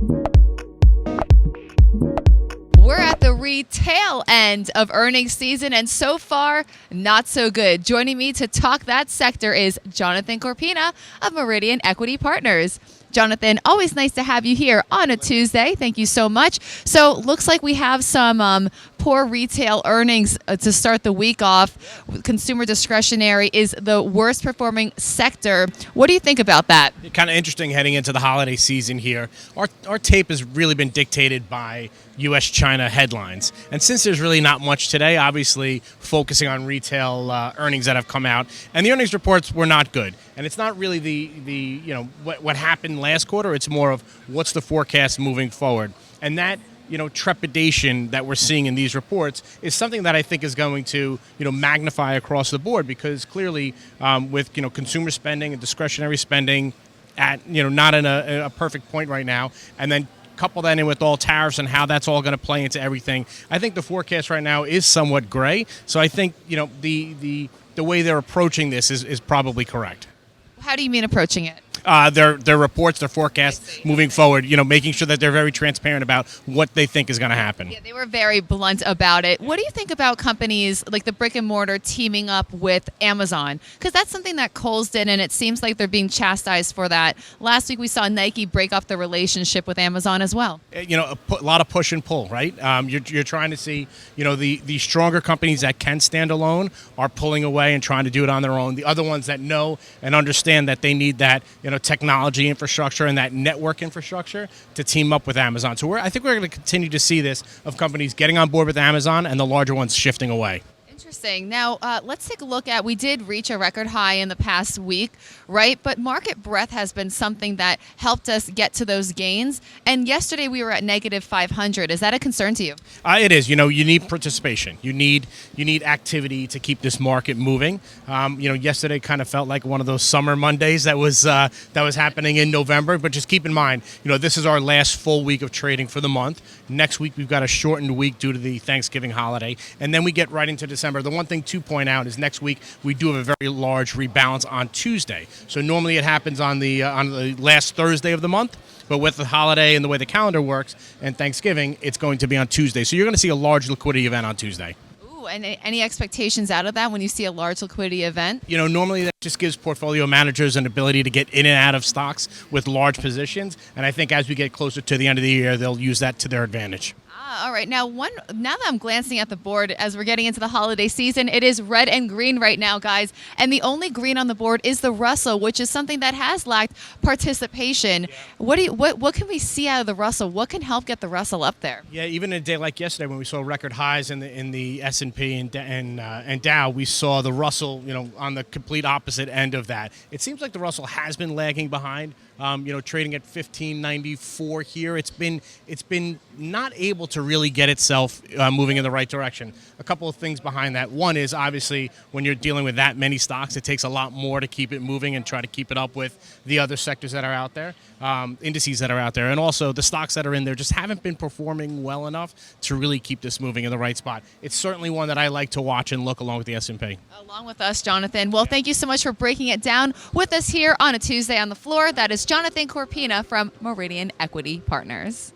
We're at the retail end of earnings season, and so far, not so good. Joining me to talk that sector is Jonathan Corpina of Meridian Equity Partners. Jonathan, always nice to have you here on a Tuesday. Thank you so much. So, looks like we have some poor retail earnings to start the week off. Consumer discretionary is the worst performing sector. What do you think about that? Kind of interesting heading into the holiday season here. Our tape has really been dictated by U.S.-China headlines. And since there's really not much today, obviously focusing on retail earnings that have come out. And the earnings reports were not good. And it's not really what happened last quarter. It's more of what's the forecast moving forward. And that trepidation that we're seeing in these reports is something that I think is going to, magnify across the board, because clearly with, consumer spending and discretionary spending at, not in a perfect point right now, and then couple that in with all tariffs and how that's all going to play into everything, I think the forecast right now is somewhat gray. So I think, the way they're approaching this is probably correct. How do you mean approaching it? Their reports, their forecasts moving forward, making sure that they're very transparent about what they think is going to happen. Yeah, they were very blunt about it. What do you think about companies like the brick and mortar teaming up with Amazon? Because that's something that Kohl's did, and it seems like they're being chastised for that. Last week we saw Nike break off the relationship with Amazon as well. A lot of push and pull, right? You're trying to see, the stronger companies that can stand alone are pulling away and trying to do it on their own. The other ones that know and understand that they need that, technology infrastructure and that network infrastructure to team up with Amazon. So I think we're going to continue to see this of companies getting on board with Amazon and the larger ones shifting away. Interesting. Now, let's take a look at, we did reach a record high in the past week, right? But market breadth has been something that helped us get to those gains. And yesterday we were at negative 500. Is that a concern to you? It is. You need participation. You need activity to keep this market moving. Yesterday kind of felt like one of those summer Mondays that was happening in November. But just keep in mind, this is our last full week of trading for the month. Next week we've got a shortened week due to the Thanksgiving holiday, and then we get right into December. The one thing to point out is next week we do have a very large rebalance on Tuesday. So normally it happens on the last Thursday of the month, but with the holiday and the way the calendar works and Thanksgiving, it's going to be on Tuesday. So you're going to see a large liquidity event on Tuesday. Ooh, and any expectations out of that when you see a large liquidity event? Normally that just gives portfolio managers an ability to get in and out of stocks with large positions. And I think as we get closer to the end of the year, they'll use that to their advantage. All right. Now that I'm glancing at the board as we're getting into the holiday season, it is red and green right now, guys. And the only green on the board is the Russell, which is something that has lacked participation. Yeah. What can we see out of the Russell? What can help get the Russell up there? Yeah, even in a day like yesterday when we saw record highs in the S&P and Dow, we saw the Russell, on the complete opposite end of that. It seems like the Russell has been lagging behind. Trading at 1594 here. It's been not able to really get itself moving in the right direction. A couple of things behind that. One is obviously when you're dealing with that many stocks, it takes a lot more to keep it moving and try to keep it up with the other sectors that are out there, indices that are out there. And also the stocks that are in there just haven't been performing well enough to really keep this moving in the right spot. It's certainly one that I like to watch and look along with the S&P. Along with us, Jonathan. Well, thank you so much for breaking it down with us here on a Tuesday on the floor. That is Jonathan Corpina from Meridian Equity Partners.